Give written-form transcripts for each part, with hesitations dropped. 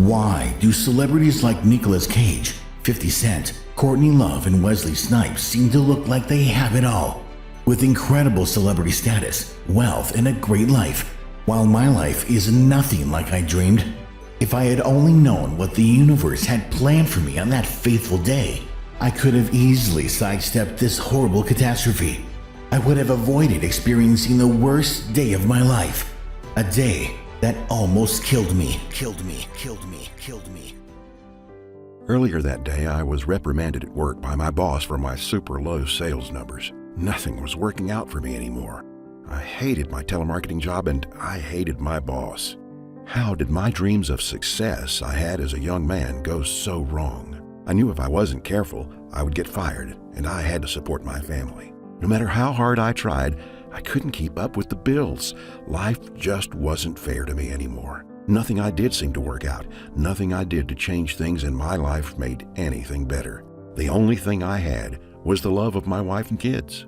Why do celebrities like Nicolas Cage, 50 Cent, Courtney Love, and Wesley Snipes seem to look like they have it all? With incredible celebrity status, wealth, and a great life, while my life is nothing like I dreamed. If I had only known what the universe had planned for me on that fateful day, I could have easily sidestepped this horrible catastrophe. I would have avoided experiencing the worst day of my life. A day that almost killed me. Earlier that day, I was reprimanded at work by my boss for my super low sales numbers. Nothing was working out for me anymore. I hated my telemarketing job and I hated my boss. How did my dreams of success I had as a young man go so wrong? I knew if I wasn't careful, I would get fired, and I had to support my family. No matter how hard I tried, I couldn't keep up with the bills. Life just wasn't fair to me anymore. Nothing I did seemed to work out. Nothing I did to change things in my life made anything better. The only thing I had was the love of my wife and kids.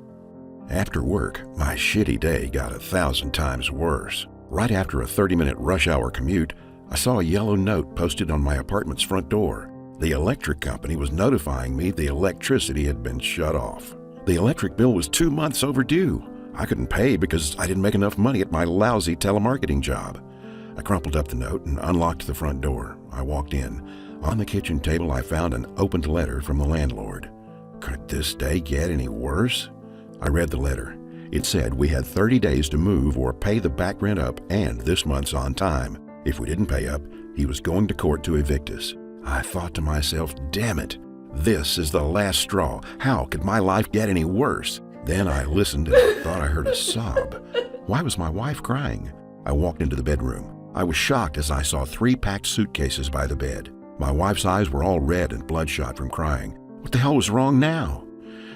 After work, my shitty day got 1,000 times worse. Right after a 30-minute rush hour commute, I saw a yellow note posted on my apartment's front door. The electric company was notifying me the electricity had been shut off. The electric bill was 2 months overdue. I couldn't pay because I didn't make enough money at my lousy telemarketing job. I crumpled up the note and unlocked the front door. I walked in. On the kitchen table, I found an opened letter from the landlord. Could this day get any worse? I read the letter. It said we had 30 days to move or pay the back rent up, and this month's on time. If we didn't pay up, he was going to court to evict us. I thought to myself, damn it, this is the last straw. How could my life get any worse? Then I listened and I thought I heard a sob. Why was my wife crying? I walked into the bedroom. I was shocked as I saw 3 packed suitcases by the bed. My wife's eyes were all red and bloodshot from crying. What the hell was wrong now?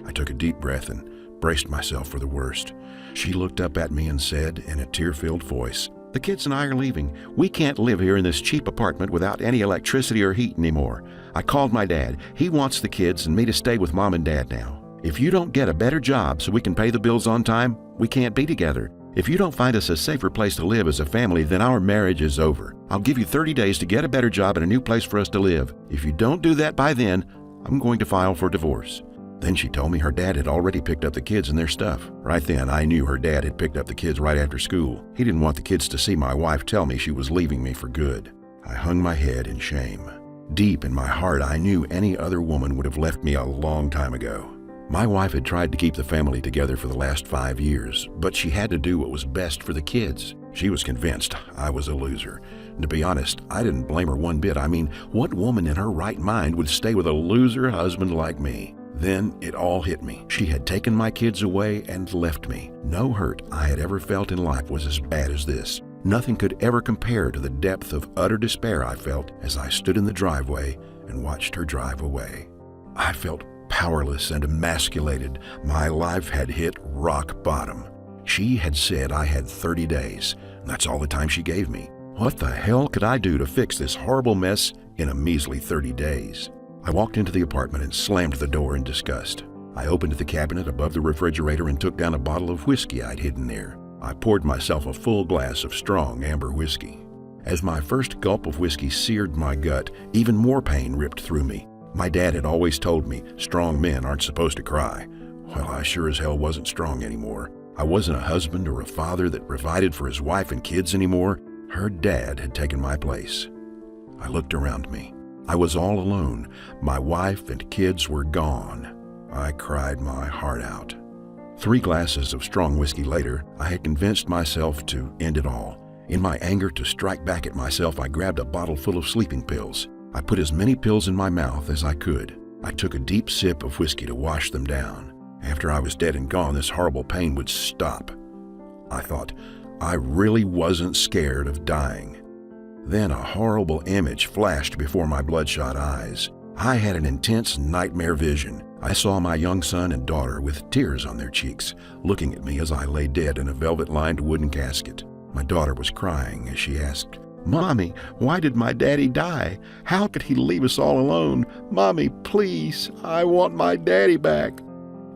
I took a deep breath and braced myself for the worst. She looked up at me and said in a tear-filled voice, "The kids and I are leaving. We can't live here in this cheap apartment without any electricity or heat anymore. I called my dad. He wants the kids and me to stay with Mom and Dad now. If you don't get a better job so we can pay the bills on time, we can't be together. If you don't find us a safer place to live as a family, then our marriage is over. I'll give you 30 days to get a better job and a new place for us to live. If you don't do that by then, I'm going to file for divorce." Then she told me her dad had already picked up the kids and their stuff. Right then, I knew her dad had picked up the kids right after school. He didn't want the kids to see my wife tell me she was leaving me for good. I hung my head in shame. Deep in my heart, I knew any other woman would have left me a long time ago. My wife had tried to keep the family together for the last 5 years, but she had to do what was best for the kids. She was convinced I was a loser. And to be honest, I didn't blame her one bit. I mean, what woman in her right mind would stay with a loser husband like me? Then it all hit me. She had taken my kids away and left me. No hurt I had ever felt in life was as bad as this. Nothing could ever compare to the depth of utter despair I felt as I stood in the driveway and watched her drive away. I felt powerless and emasculated. My life had hit rock bottom. She had said I had 30 days. That's all the time she gave me. What the hell could I do to fix this horrible mess in a measly 30 days? I walked into the apartment and slammed the door in disgust. I opened the cabinet above the refrigerator and took down a bottle of whiskey I'd hidden there. I poured myself a full glass of strong amber whiskey. As my first gulp of whiskey seared my gut, even more pain ripped through me. My dad had always told me strong men aren't supposed to cry. Well, I sure as hell wasn't strong anymore. I wasn't a husband or a father that provided for his wife and kids anymore. Her dad had taken my place. I looked around me. I was all alone. My wife and kids were gone. I cried my heart out. 3 glasses of strong whiskey later, I had convinced myself to end it all. In my anger to strike back at myself, I grabbed a bottle full of sleeping pills. I put as many pills in my mouth as I could. I took a deep sip of whiskey to wash them down. After I was dead and gone, this horrible pain would stop. I thought, I really wasn't scared of dying. Then a horrible image flashed before my bloodshot eyes. I had an intense nightmare vision. I saw my young son and daughter with tears on their cheeks, looking at me as I lay dead in a velvet-lined wooden casket. My daughter was crying as she asked, "Mommy, why did my daddy die? How could he leave us all alone? Mommy, please, I want my daddy back."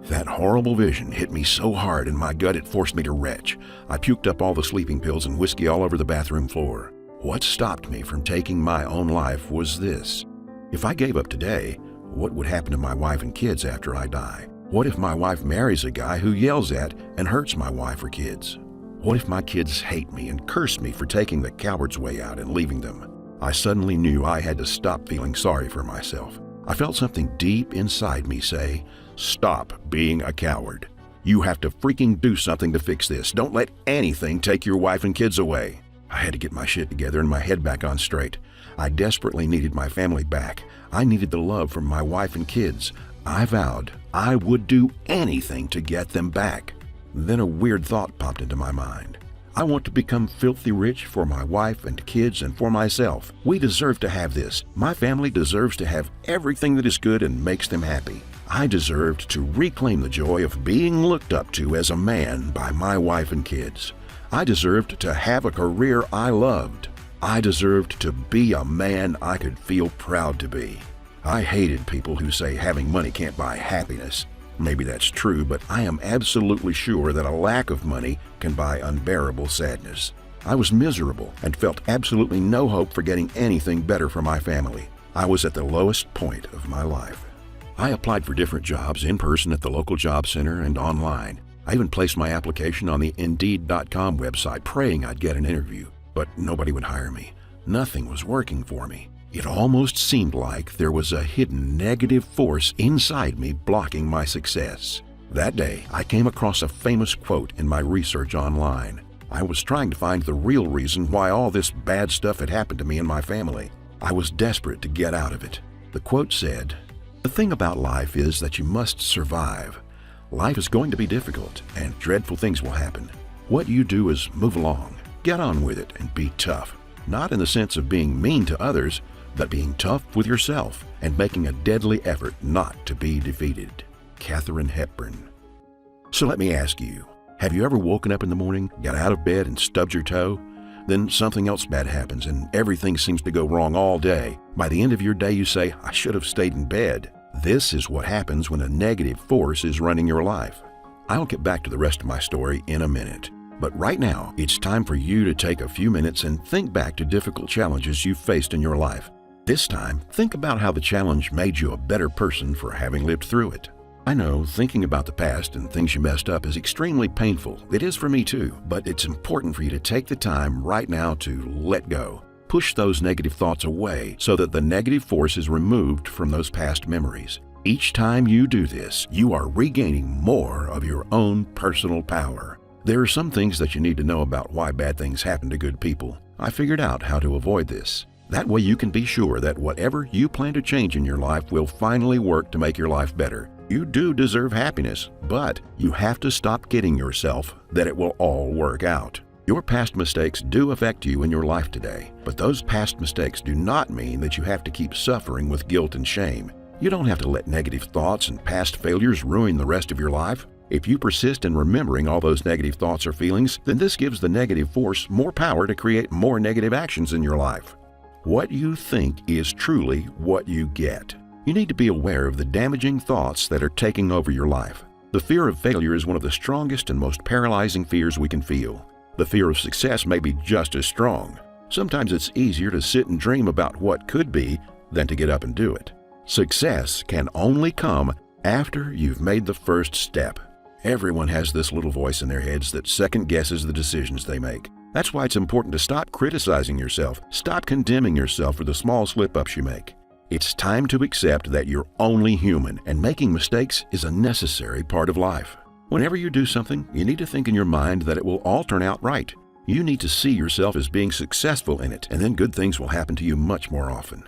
That horrible vision hit me so hard in my gut it forced me to retch. I puked up all the sleeping pills and whiskey all over the bathroom floor. What stopped me from taking my own life was this. If I gave up today, what would happen to my wife and kids after I die? What if my wife marries a guy who yells at and hurts my wife or kids? What if my kids hate me and curse me for taking the coward's way out and leaving them? I suddenly knew I had to stop feeling sorry for myself. I felt something deep inside me say, "Stop being a coward. You have to freaking do something to fix this. Don't let anything take your wife and kids away." I had to get my shit together and my head back on straight. I desperately needed my family back. I needed the love from my wife and kids. I vowed I would do anything to get them back. Then a weird thought popped into my mind. I want to become filthy rich for my wife and kids and for myself. We deserve to have this. My family deserves to have everything that is good and makes them happy. I deserved to reclaim the joy of being looked up to as a man by my wife and kids. I deserved to have a career I loved. I deserved to be a man I could feel proud to be. I hated people who say having money can't buy happiness. Maybe that's true, but I am absolutely sure that a lack of money can buy unbearable sadness. I was miserable and felt absolutely no hope for getting anything better for my family. I was at the lowest point of my life. I applied for different jobs in person at the local job center and online. I even placed my application on the Indeed.com website praying I'd get an interview, but nobody would hire me. Nothing was working for me. It almost seemed like there was a hidden negative force inside me blocking my success. That day, I came across a famous quote in my research online. I was trying to find the real reason why all this bad stuff had happened to me and my family. I was desperate to get out of it. The quote said, "The thing about life is that you must survive. Life is going to be difficult, and dreadful things will happen. What you do is move along, get on with it, and be tough. Not in the sense of being mean to others, but being tough with yourself and making a deadly effort not to be defeated." Katharine Hepburn. So let me ask you, have you ever woken up in the morning, got out of bed and stubbed your toe? Then something else bad happens and everything seems to go wrong all day. By the end of your day you say, "I should have stayed in bed." This is what happens when a negative force is running your life. I'll get back to the rest of my story in a minute. But right now, it's time for you to take a few minutes and think back to difficult challenges you've faced in your life. This time, think about how the challenge made you a better person for having lived through it. I know thinking about the past and things you messed up is extremely painful. It is for me too, but it's important for you to take the time right now to let go. Push those negative thoughts away so that the negative force is removed from those past memories. Each time you do this, you are regaining more of your own personal power. There are some things that you need to know about why bad things happen to good people. I figured out how to avoid this. That way you can be sure that whatever you plan to change in your life will finally work to make your life better. You do deserve happiness, but you have to stop kidding yourself that it will all work out. Your past mistakes do affect you in your life today, but those past mistakes do not mean that you have to keep suffering with guilt and shame. You don't have to let negative thoughts and past failures ruin the rest of your life. If you persist in remembering all those negative thoughts or feelings, then this gives the negative force more power to create more negative actions in your life. What you think is truly what you get. You need to be aware of the damaging thoughts that are taking over your life. The fear of failure is one of the strongest and most paralyzing fears we can feel. The fear of success may be just as strong. Sometimes it's easier to sit and dream about what could be than to get up and do it. Success can only come after you've made the first step. Everyone has this little voice in their heads that second guesses the decisions they make. That's why it's important to stop criticizing yourself, stop condemning yourself for the small slip-ups you make. It's time to accept that you're only human, and making mistakes is a necessary part of life. Whenever you do something, you need to think in your mind that it will all turn out right. You need to see yourself as being successful in it, and then good things will happen to you much more often.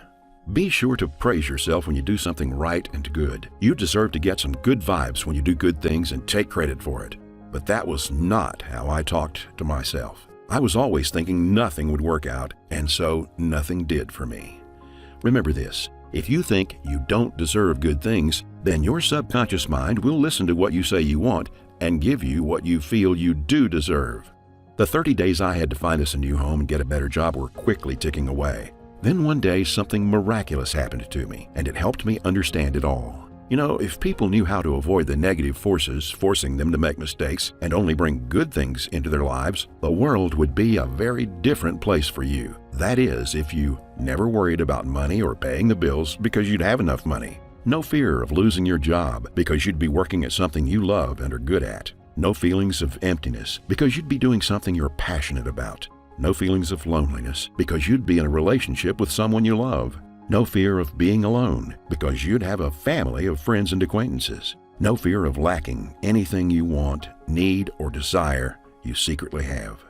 Be sure to praise yourself when you do something right and good. You deserve to get some good vibes when you do good things and take credit for it. But that was not how I talked to myself. I was always thinking nothing would work out, and so nothing did for me. Remember this, if you think you don't deserve good things, then your subconscious mind will listen to what you say you want and give you what you feel you do deserve. The 30 days I had to find us a new home and get a better job were quickly ticking away. Then one day something miraculous happened to me, and it helped me understand it all. You know, if people knew how to avoid the negative forces forcing them to make mistakes and only bring good things into their lives, the world would be a very different place for you. That is, if you never worried about money or paying the bills because you'd have enough money. No fear of losing your job because you'd be working at something you love and are good at. No feelings of emptiness because you'd be doing something you're passionate about. No feelings of loneliness because you'd be in a relationship with someone you love. No fear of being alone because you'd have a family of friends and acquaintances. No fear of lacking anything you want, need, or desire you secretly have.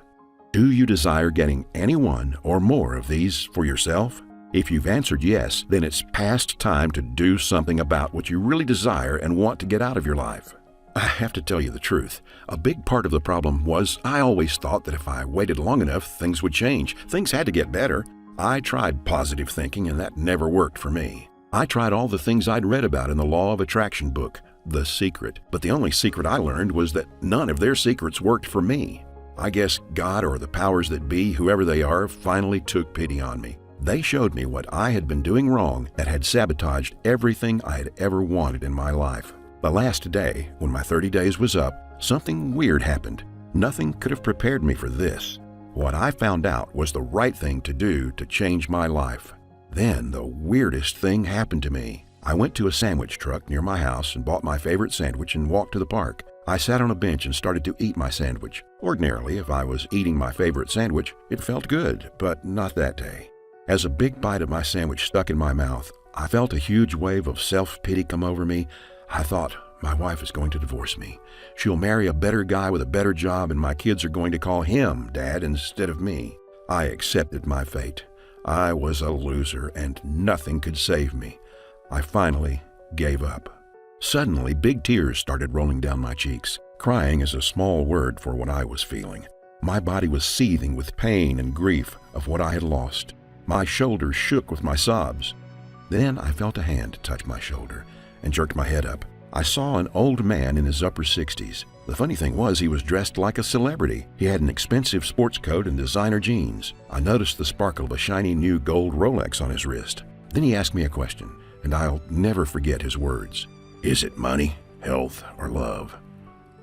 Do you desire getting any one or more of these for yourself? If you've answered yes, then it's past time to do something about what you really desire and want to get out of your life. I have to tell you the truth. A big part of the problem was I always thought that if I waited long enough, things would change. Things had to get better. I tried positive thinking, and that never worked for me. I tried all the things I'd read about in the Law of Attraction book, The Secret, but the only secret I learned was that none of their secrets worked for me. I guess God or the powers that be, whoever they are, finally took pity on me. They showed me what I had been doing wrong that had sabotaged everything I had ever wanted in my life. The last day, when my 30 days was up, something weird happened. Nothing could have prepared me for this. What I found out was the right thing to do to change my life. Then the weirdest thing happened to me. I went to a sandwich truck near my house and bought my favorite sandwich and walked to the park. I sat on a bench and started to eat my sandwich. Ordinarily, if I was eating my favorite sandwich, it felt good, but not that day. As a big bite of my sandwich stuck in my mouth, I felt a huge wave of self-pity come over me. I thought, my wife is going to divorce me. She'll marry a better guy with a better job, and my kids are going to call him Dad instead of me. I accepted my fate. I was a loser, and nothing could save me. I finally gave up. Suddenly, big tears started rolling down my cheeks. Crying is a small word for what I was feeling. My body was seething with pain and grief of what I had lost. My shoulders shook with my sobs. Then I felt a hand touch my shoulder and jerked my head up. I saw an old man in his upper 60s. The funny thing was he was dressed like a celebrity. He had an expensive sports coat and designer jeans. I noticed the sparkle of a shiny new gold Rolex on his wrist. Then he asked me a question, and I'll never forget his words. Is it money, health, or love?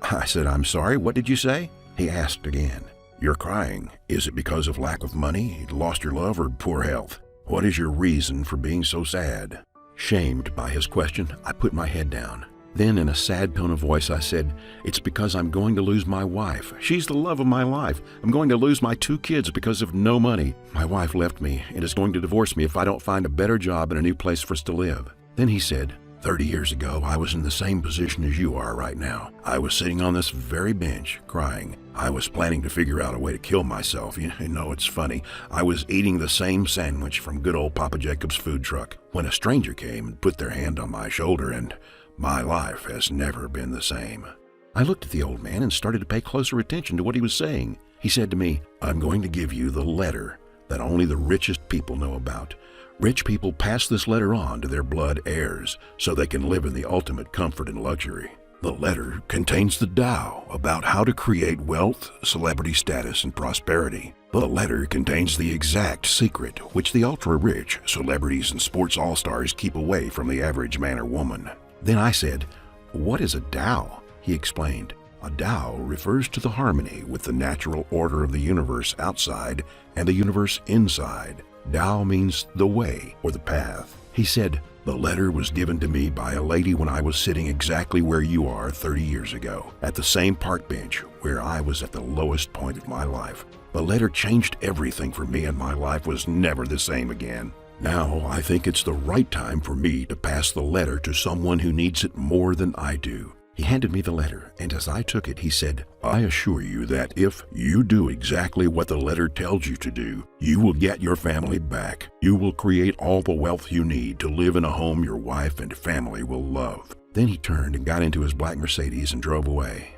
I said, I'm sorry, what did you say? He asked again. You're crying. Is it because of lack of money, lost your love, or poor health? What is your reason for being so sad? Shamed by his question, I put my head down. Then in a sad tone of voice, I said, it's because I'm going to lose my wife. She's the love of my life. I'm going to lose my 2 kids because of no money. My wife left me and is going to divorce me if I don't find a better job and a new place for us to live. Then he said, 30 years ago, I was in the same position as you are right now. I was sitting on this very bench, crying. I was planning to figure out a way to kill myself. You know, it's funny. I was eating the same sandwich from good old Papa Jacob's food truck when a stranger came and put their hand on my shoulder, and my life has never been the same. I looked at the old man and started to pay closer attention to what he was saying. He said to me, I'm going to give you the letter that only the richest people know about. Rich people pass this letter on to their blood heirs so they can live in the ultimate comfort and luxury. The letter contains the Tao about how to create wealth, celebrity status, and prosperity. The letter contains the exact secret which the ultra-rich, celebrities, and sports all-stars keep away from the average man or woman. Then I said, what is a Tao? He explained. A Tao refers to the harmony with the natural order of the universe outside and the universe inside. Tao means the way or the path. He said, the letter was given to me by a lady when I was sitting exactly where you are 30 years ago, at the same park bench where I was at the lowest point of my life. The letter changed everything for me, and my life was never the same again. Now I think it's the right time for me to pass the letter to someone who needs it more than I do. He handed me the letter, and as I took it, he said, I assure you that if you do exactly what the letter tells you to do, you will get your family back. You will create all the wealth you need to live in a home your wife and family will love. Then he turned and got into his black Mercedes and drove away.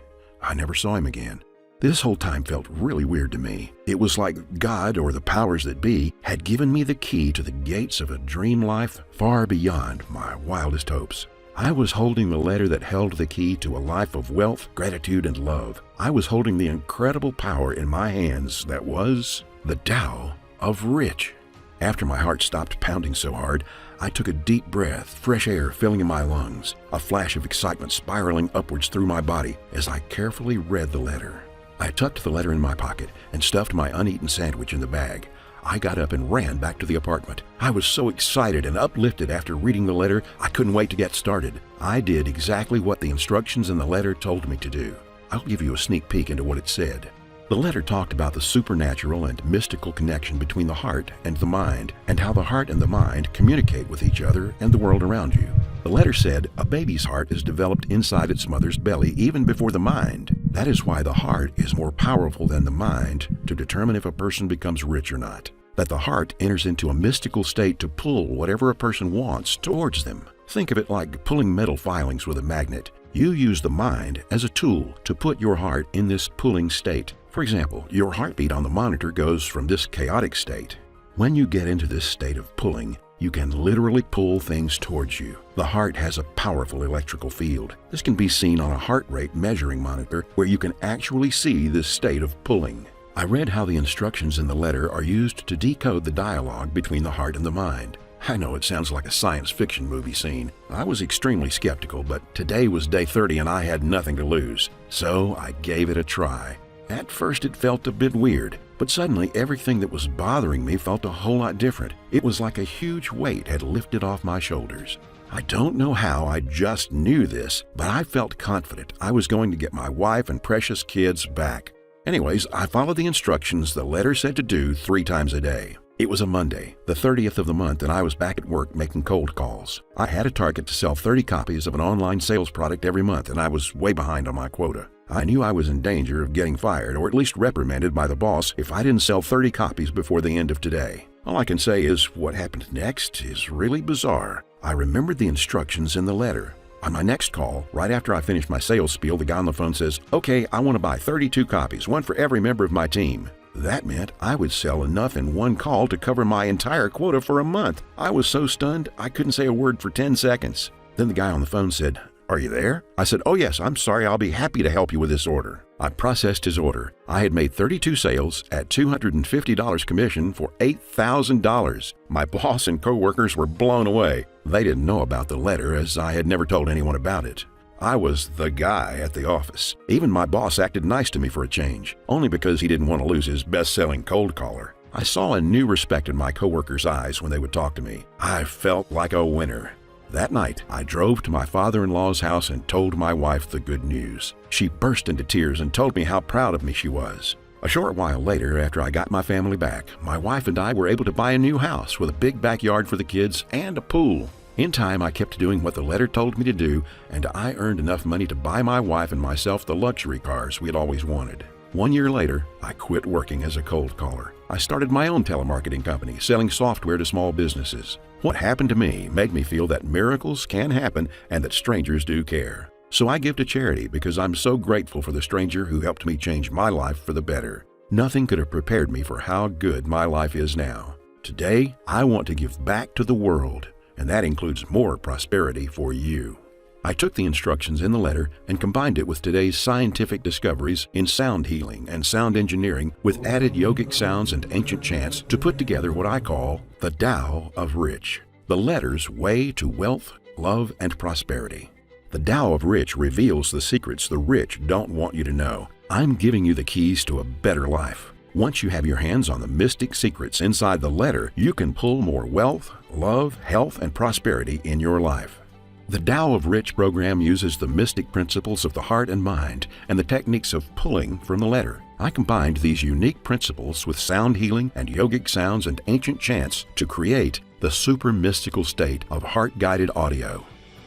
I never saw him again. This whole time felt really weird to me. It was like God or the powers that be had given me the key to the gates of a dream life far beyond my wildest hopes. I was holding the letter that held the key to a life of wealth, gratitude, and love. I was holding the incredible power in my hands that was the Tao of Rich. After my heart stopped pounding so hard, I took a deep breath, fresh air filling in my lungs, a flash of excitement spiraling upwards through my body as I carefully read the letter. I tucked the letter in my pocket and stuffed my uneaten sandwich in the bag. I got up and ran back to the apartment. I was so excited and uplifted after reading the letter, I couldn't wait to get started. I did exactly what the instructions in the letter told me to do. I'll give you a sneak peek into what it said. The letter talked about the supernatural and mystical connection between the heart and the mind, and how the heart and the mind communicate with each other and the world around you. The letter said a baby's heart is developed inside its mother's belly even before the mind. That is why the heart is more powerful than the mind to determine if a person becomes rich or not. That the heart enters into a mystical state to pull whatever a person wants towards them. Think of it like pulling metal filings with a magnet. You use the mind as a tool to put your heart in this pulling state. For example, your heartbeat on the monitor goes from this chaotic state. When you get into this state of pulling, you can literally pull things towards you. The heart has a powerful electrical field. This can be seen on a heart rate measuring monitor where you can actually see this state of pulling. I read how the instructions in the letter are used to decode the dialogue between the heart and the mind. I know it sounds like a science fiction movie scene. I was extremely skeptical, but today was day 30 and I had nothing to lose. So I gave it a try. At first it felt a bit weird, but suddenly everything that was bothering me felt a whole lot different. It was like a huge weight had lifted off my shoulders. I don't know how I just knew this, but I felt confident I was going to get my wife and precious kids back. Anyways, I followed the instructions the letter said to do 3 times a day. It was a Monday, the 30th of the month, and I was back at work making cold calls. I had a target to sell 30 copies of an online sales product every month, and I was way behind on my quota. I knew I was in danger of getting fired or at least reprimanded by the boss if I didn't sell 30 copies before the end of today. All I can say is what happened next is really bizarre. I remembered the instructions in the letter. On my next call, right after I finished my sales spiel, the guy on the phone says, "Okay, I want to buy 32 copies, one for every member of my team." That meant I would sell enough in one call to cover my entire quota for a month. I was so stunned, I couldn't say a word for 10 seconds. Then the guy on the phone said, "Are you there?" I said, "Oh yes, I'm sorry, I'll be happy to help you with this order." I processed his order. I had made 32 sales at $250 commission for $8,000. My boss and coworkers were blown away. They didn't know about the letter as I had never told anyone about it. I was the guy at the office. Even my boss acted nice to me for a change, only because he didn't want to lose his best-selling cold caller. I saw a new respect in my coworkers' eyes when they would talk to me. I felt like a winner. That night, I drove to my father-in-law's house and told my wife the good news. She burst into tears and told me how proud of me she was. A short while later, after I got my family back, my wife and I were able to buy a new house with a big backyard for the kids and a pool. In time, I kept doing what the letter told me to do, and I earned enough money to buy my wife and myself the luxury cars we had always wanted. 1 year later, I quit working as a cold caller. I started my own telemarketing company, selling software to small businesses. What happened to me made me feel that miracles can happen and that strangers do care. So I give to charity because I'm so grateful for the stranger who helped me change my life for the better. Nothing could have prepared me for how good my life is now. Today, I want to give back to the world, and that includes more prosperity for you. I took the instructions in the letter and combined it with today's scientific discoveries in sound healing and sound engineering with added yogic sounds and ancient chants to put together what I call the Tao of Rich, the letters way to wealth, love, and prosperity. The Tao of Rich reveals the secrets the rich don't want you to know. I'm giving you the keys to a better life. Once you have your hands on the mystic secrets inside the letter, you can pull more wealth, love, health, and prosperity in your life. The Tao of Rich program uses the mystic principles of the heart and mind and the techniques of pulling from the letter. I combined these unique principles with sound healing and yogic sounds and ancient chants to create the super mystical state of heart-guided audio.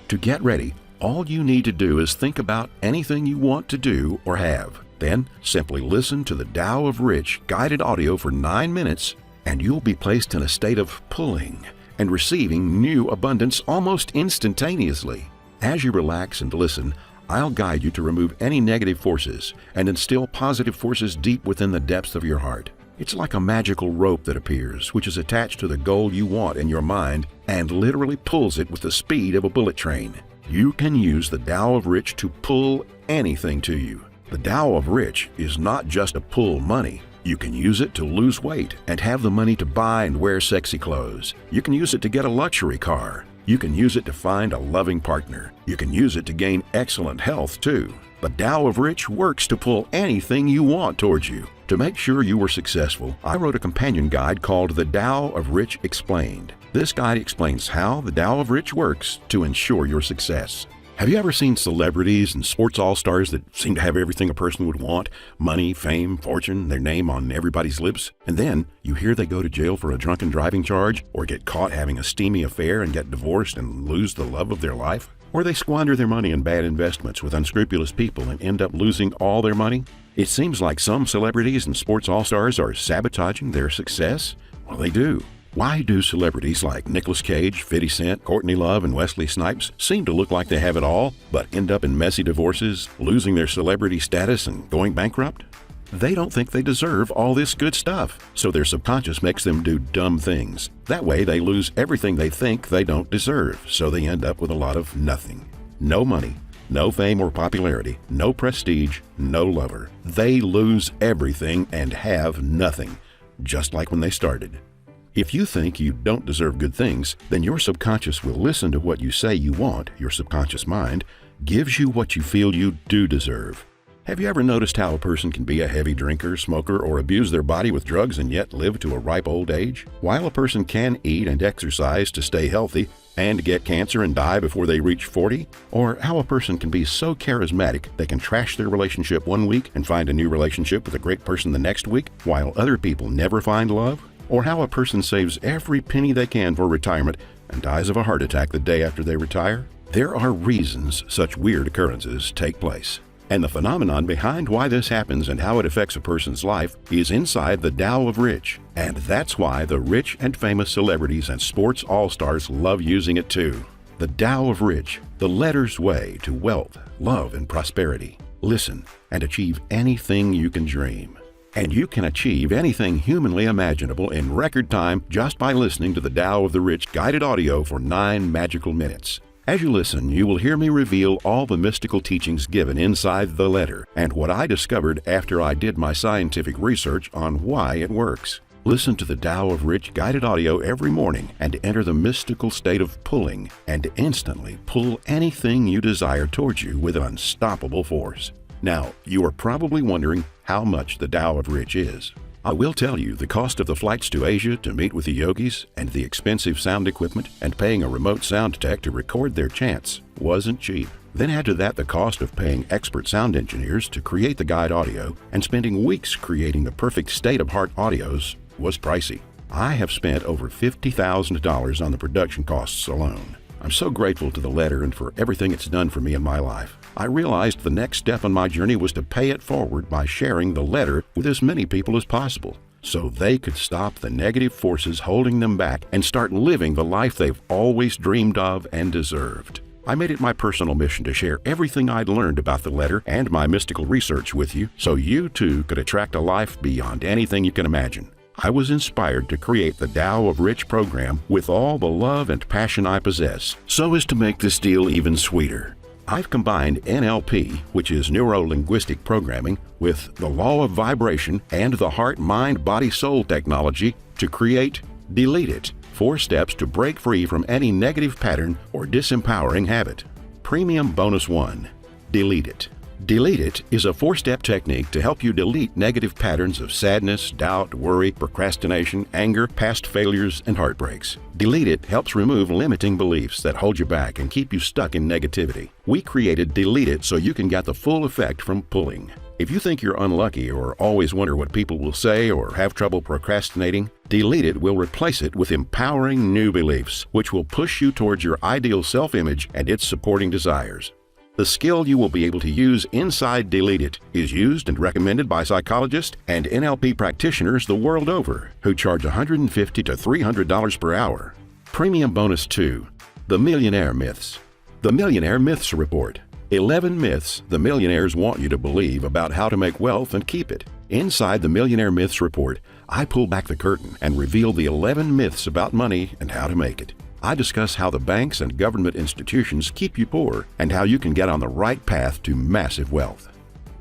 To get ready, all you need to do is think about anything you want to do or have. Then simply listen to the Tao of Rich guided audio for 9 minutes, and you'll be placed in a state of pulling and receiving new abundance almost instantaneously. As you relax and listen, I'll guide you to remove any negative forces and instill positive forces deep within the depths of your heart. It's like a magical rope that appears, which is attached to the goal you want in your mind and literally pulls it with the speed of a bullet train. You can use the Tao of Rich to pull anything to you. The Tao of Rich is not just to pull money. You can use it to lose weight and have the money to buy and wear sexy clothes. You can use it to get a luxury car. You can use it to find a loving partner. You can use it to gain excellent health too. The Tao of Rich works to pull anything you want towards you. To make sure you were successful, I wrote a companion guide called The Tao of Rich Explained. This guide explains how the Tao of Rich works to ensure your success. Have you ever seen celebrities and sports all-stars that seem to have everything a person would want? Money, fame, fortune, their name on everybody's lips? And then you hear they go to jail for a drunken driving charge, or get caught having a steamy affair and get divorced and lose the love of their life? Or they squander their money in bad investments with unscrupulous people and end up losing all their money? It seems like some celebrities and sports all-stars are sabotaging their success. Well, they do. Why do celebrities like Nicolas Cage, 50 Cent, Courtney Love, and Wesley Snipes seem to look like they have it all, but end up in messy divorces, losing their celebrity status, and going bankrupt? They don't think they deserve all this good stuff, so their subconscious makes them do dumb things. That way, they lose everything they think they don't deserve, so they end up with a lot of nothing. No money, no fame or popularity, no prestige, no lover. They lose everything and have nothing, just like when they started. If you think you don't deserve good things, then your subconscious will listen to what you say you want. Your subconscious mind gives you what you feel you do deserve. Have you ever noticed how a person can be a heavy drinker, smoker, or abuse their body with drugs and yet live to a ripe old age? While a person can eat and exercise to stay healthy and get cancer and die before they reach 40? Or how a person can be so charismatic they can trash their relationship one week and find a new relationship with a great person the next week, while other people never find love? Or how a person saves every penny they can for retirement and dies of a heart attack the day after they retire? There are reasons such weird occurrences take place. And the phenomenon behind why this happens and how it affects a person's life is inside the Tao of Rich. And that's why the rich and famous celebrities and sports all-stars love using it too. The Tao of Rich, the letter's way to wealth, love, and prosperity. Listen and achieve anything you can dream. And you can achieve anything humanly imaginable in record time just by listening to the Tao of the Rich guided audio for 9 magical minutes. As you listen, you will hear me reveal all the mystical teachings given inside the letter and what I discovered after I did my scientific research on why it works. Listen to the Tao of Rich guided audio every morning and enter the mystical state of pulling and instantly pull anything you desire towards you with an unstoppable force. Now, you are probably wondering how much the Tao of Rich is. I will tell you the cost of the flights to Asia to meet with the yogis and the expensive sound equipment and paying a remote sound tech to record their chants wasn't cheap. Then add to that the cost of paying expert sound engineers to create the guide audio and spending weeks creating the perfect state-of-the-art audios was pricey. I have spent over $50,000 on the production costs alone. I'm so grateful to the letter and for everything it's done for me in my life. I realized the next step on my journey was to pay it forward by sharing the letter with as many people as possible, so they could stop the negative forces holding them back and start living the life they've always dreamed of and deserved. I made it my personal mission to share everything I'd learned about the letter and my mystical research with you, so you too could attract a life beyond anything you can imagine. I was inspired to create the Tao of Rich program with all the love and passion I possess, so as to make this deal even sweeter. I've combined NLP, which is neuro-linguistic programming, with the law of vibration and the heart, mind, body, soul technology to create Delete It, 4 steps to break free from any negative pattern or disempowering habit. Premium Bonus 1. Delete It. Delete It is a 4-step technique to help you delete negative patterns of sadness, doubt, worry, procrastination, anger, past failures, and heartbreaks. Delete It helps remove limiting beliefs that hold you back and keep you stuck in negativity. We created Delete It so you can get the full effect from pulling. If you think you're unlucky or always wonder what people will say or have trouble procrastinating, Delete It will replace it with empowering new beliefs, which will push you towards your ideal self-image and its supporting desires. The skill you will be able to use inside Delete It is used and recommended by psychologists and NLP practitioners the world over who charge $150 to $300 per hour. Premium Bonus 2. The Millionaire Myths. The Millionaire Myths Report. 11 myths the millionaires want you to believe about how to make wealth and keep it. Inside the Millionaire Myths Report, I pull back the curtain and reveal the 11 myths about money and how to make it. I discuss how the banks and government institutions keep you poor and how you can get on the right path to massive wealth.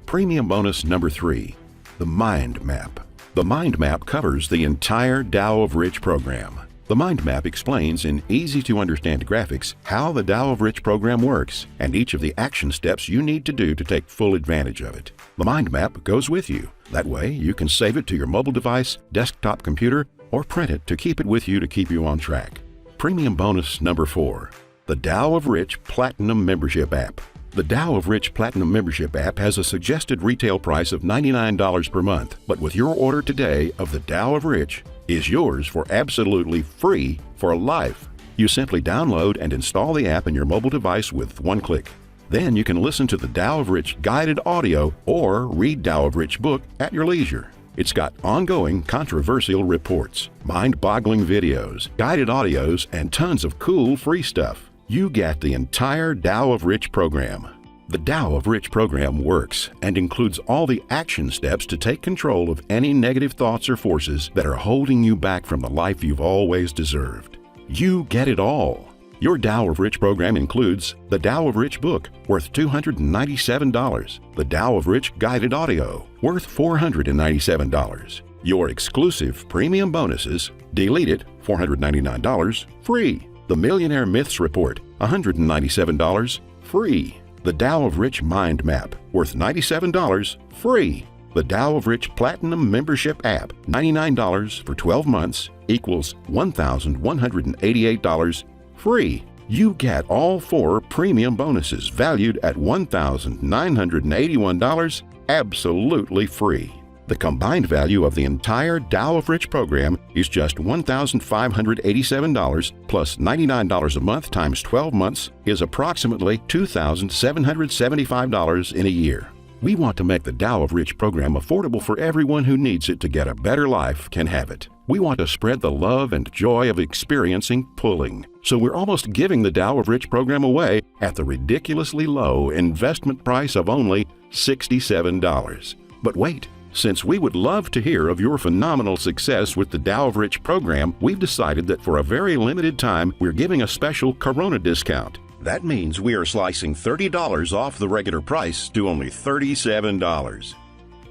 Premium Bonus number 3, the Mind Map. The mind map covers the entire Tao of Rich program. The mind map explains in easy-to-understand graphics how the Tao of Rich program works and each of the action steps you need to do to take full advantage of it. The mind map goes with you. That way, you can save it to your mobile device, desktop computer, or print it to keep it with you to keep you on track. Premium bonus number 4, the Tao of Rich Platinum Membership App. The Tao of Rich Platinum Membership app has a suggested retail price of $99 per month, but with your order today of the Tao of Rich, is yours for absolutely free for life. You simply download and install the app in your mobile device with one click. Then you can listen to the Tao of Rich guided audio or read Tao of Rich book at your leisure. It's got ongoing controversial reports, mind-boggling videos, guided audios, and tons of cool free stuff. You get the entire Tao of Rich program. The Tao of Rich program works and includes all the action steps to take control of any negative thoughts or forces that are holding you back from the life you've always deserved. You get it all. Your Tao of Rich program includes the Tao of Rich book, worth $297, the Tao of Rich guided audio, worth $497, your exclusive premium bonuses, Delete It, $499, free, the Millionaire Myths Report, $197, free, the Tao of Rich Mind Map, worth $97, free. The Tao of Rich Platinum Membership app, $99 for 12 months, equals $1,188, free. You get all 4 premium bonuses valued at $1,981, absolutely free. The combined value of the entire Tao of Rich program is just $1,587 plus $99 a month times 12 months is approximately $2,775 in a year. We want to make the Tao of Rich program affordable for everyone who needs it to get a better life can have it. We want to spread the love and joy of experiencing pulling. So we're almost giving the Tao of Rich program away at the ridiculously low investment price of only $67. But wait. Since we would love to hear of your phenomenal success with the Tao of Rich program, we've decided that for a very limited time, we're giving a special Corona discount. That means we are slicing $30 off the regular price to only $37.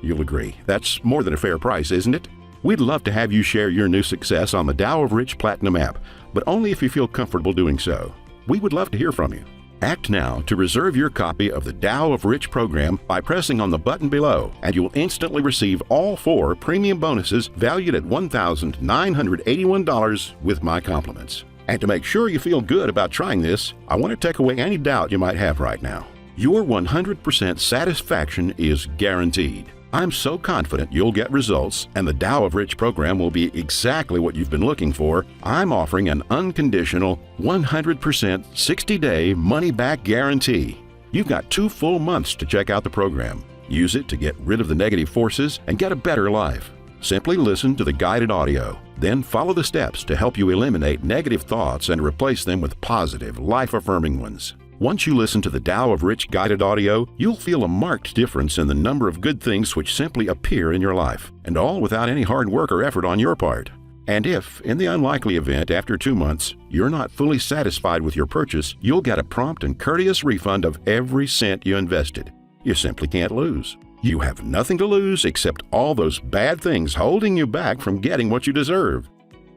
You'll agree, that's more than a fair price, isn't it? We'd love to have you share your new success on the Tao of Rich Platinum app, but only if you feel comfortable doing so. We would love to hear from you. Act now to reserve your copy of the Tao of Rich program by pressing on the button below, and you'll instantly receive all 4 premium bonuses valued at $1,981 with my compliments. And to make sure you feel good about trying this, I want to take away any doubt you might have right now. Your 100% satisfaction is guaranteed. I'm so confident you'll get results and the Tao of Rich program will be exactly what you've been looking for. I'm offering an unconditional 100% 60-day money-back guarantee. You've got 2 full months to check out the program. Use it to get rid of the negative forces and get a better life. Simply listen to the guided audio, then follow the steps to help you eliminate negative thoughts and replace them with positive, life-affirming ones. Once you listen to the Tao of Rich guided audio, you'll feel a marked difference in the number of good things which simply appear in your life, and all without any hard work or effort on your part. And if, in the unlikely event after 2 months, you're not fully satisfied with your purchase, you'll get a prompt and courteous refund of every cent you invested. You simply can't lose. You have nothing to lose except all those bad things holding you back from getting what you deserve.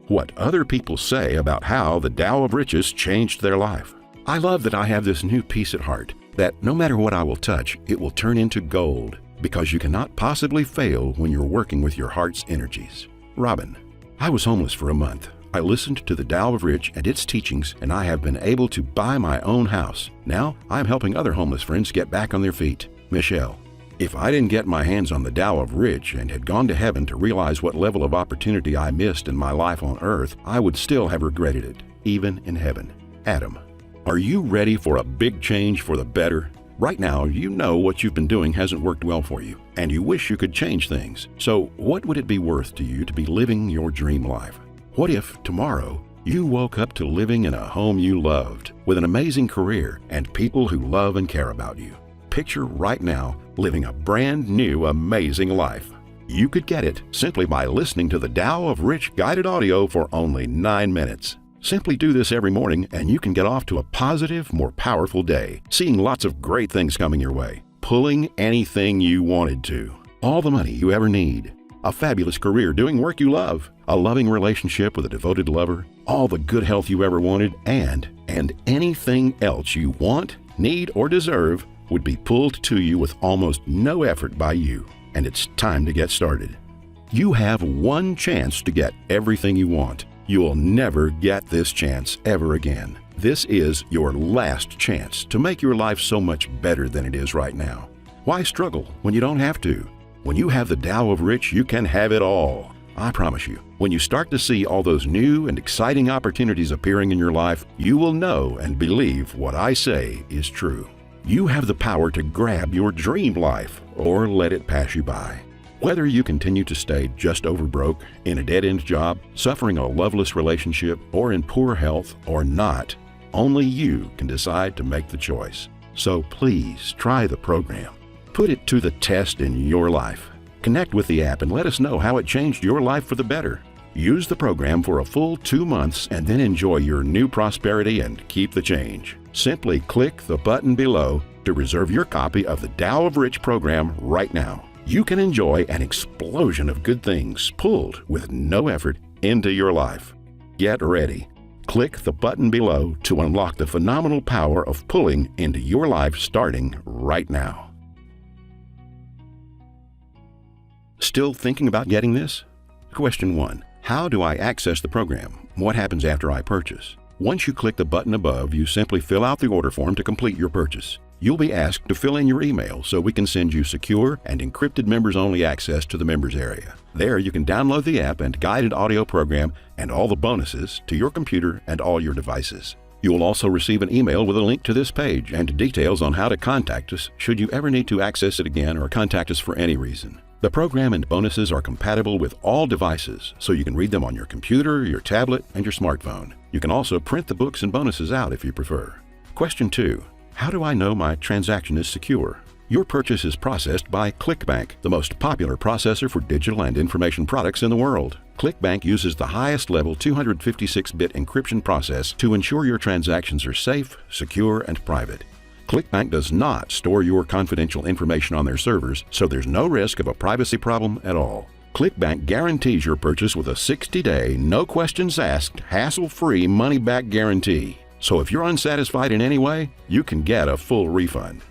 What other people say about how the Tao of Riches changed their life. I love that I have this new peace at heart, that no matter what I will touch, it will turn into gold, because you cannot possibly fail when you're working with your heart's energies. Robin. I was homeless for a month. I listened to the Tao of Rich and its teachings, and I have been able to buy my own house. Now, I'm helping other homeless friends get back on their feet. Michelle. If I didn't get my hands on the Tao of Rich and had gone to heaven to realize what level of opportunity I missed in my life on earth, I would still have regretted it, even in heaven. Adam. Are you ready for a big change for the better? Right now, you know what you've been doing hasn't worked well for you, and you wish you could change things. So what would it be worth to you to be living your dream life? What if, tomorrow, you woke up to living in a home you loved, with an amazing career and people who love and care about you? Picture right now living a brand new, amazing life. You could get it simply by listening to the Tao of Rich guided audio for only 9 minutes. Simply do this every morning and you can get off to a positive, more powerful day, seeing lots of great things coming your way, pulling anything you wanted to, all the money you ever need, a fabulous career doing work you love, a loving relationship with a devoted lover, all the good health you ever wanted, and anything else you want, need, or deserve would be pulled to you with almost no effort by you. And it's time to get started. You have one chance to get everything you want. You'll never get this chance ever again. This is your last chance to make your life so much better than it is right now. Why struggle when you don't have to? When you have the Tao of Rich, you can have it all. I promise you, when you start to see all those new and exciting opportunities appearing in your life, you will know and believe what I say is true. You have the power to grab your dream life or let it pass you by. Whether you continue to stay just over broke, in a dead-end job, suffering a loveless relationship, or in poor health or not, only you can decide to make the choice. So please try the program. Put it to the test in your life. Connect with the app and let us know how it changed your life for the better. Use the program for a full 2 months and then enjoy your new prosperity and keep the change. Simply click the button below to reserve your copy of the Tao of Rich program right now. You can enjoy an explosion of good things pulled with no effort into your life. Get ready. Click the button below to unlock the phenomenal power of pulling into your life starting right now. Still thinking about getting this? Question 1. How do I access the program? What happens after I purchase? Once you click the button above, you simply fill out the order form to complete your purchase. You'll be asked to fill in your email so we can send you secure and encrypted members-only access to the members area. There you can download the app and guided audio program and all the bonuses to your computer and all your devices. You will also receive an email with a link to this page and details on how to contact us should you ever need to access it again or contact us for any reason. The program and bonuses are compatible with all devices, so you can read them on your computer, your tablet, and your smartphone. You can also print the books and bonuses out if you prefer. Question 2. How do I know my transaction is secure? Your purchase is processed by ClickBank, the most popular processor for digital and information products in the world. ClickBank uses the highest level 256-bit encryption process to ensure your transactions are safe, secure, and private. ClickBank does not store your confidential information on their servers, so there's no risk of a privacy problem at all. ClickBank guarantees your purchase with a 60-day, no questions asked, hassle-free money-back guarantee. So if you're unsatisfied in any way, you can get a full refund.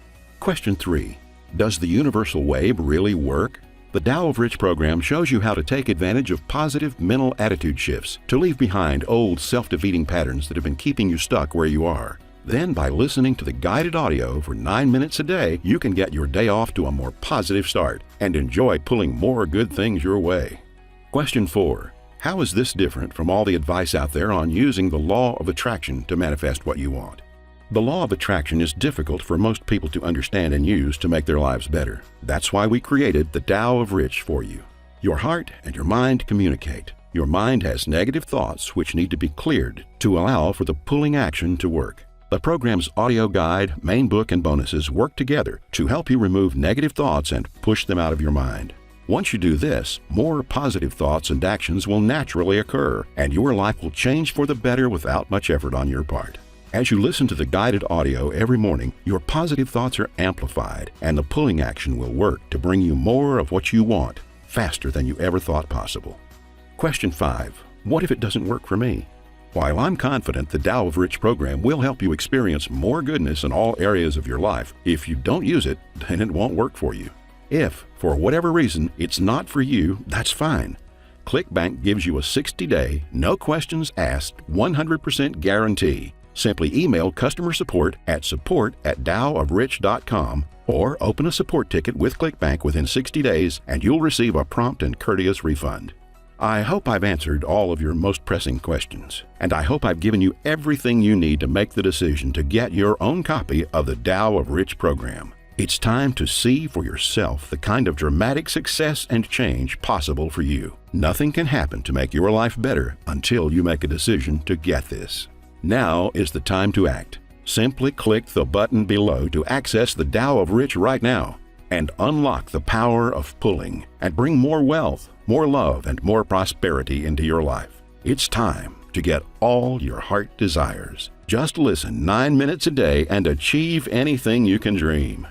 Question 3. Does the universal wave really work? The Tao of Rich program shows you how to take advantage of positive mental attitude shifts to leave behind old self-defeating patterns that have been keeping you stuck where you are. Then, by listening to the guided audio for 9 minutes a day, you can get your day off to a more positive start and enjoy pulling more good things your way. Question 4. How is this different from all the advice out there on using the law of attraction to manifest what you want? The law of attraction is difficult for most people to understand and use to make their lives better. That's why we created the Tao of Rich for you. Your heart and your mind communicate. Your mind has negative thoughts which need to be cleared to allow for the pulling action to work. The program's audio guide, main book, and bonuses work together to help you remove negative thoughts and push them out of your mind. Once you do this, more positive thoughts and actions will naturally occur, and your life will change for the better without much effort on your part. As you listen to the guided audio every morning, your positive thoughts are amplified, and the pulling action will work to bring you more of what you want, faster than you ever thought possible. Question 5. What if it doesn't work for me? While I'm confident the Tao of Rich program will help you experience more goodness in all areas of your life, if you don't use it, then it won't work for you. If, for whatever reason, it's not for you, that's fine. ClickBank gives you a 60-day, no questions asked, 100% guarantee. Simply email customer support at support@taoofrich.com or open a support ticket with ClickBank within 60 days and you'll receive a prompt and courteous refund. I hope I've answered all of your most pressing questions, and I hope I've given you everything you need to make the decision to get your own copy of the Tao of Rich program. It's time to see for yourself the kind of dramatic success and change possible for you. Nothing can happen to make your life better until you make a decision to get this. Now is the time to act. Simply click the button below to access the Tao of Rich right now and unlock the power of pulling and bring more wealth, more love, and more prosperity into your life. It's time to get all your heart desires. Just listen 9 minutes a day and achieve anything you can dream.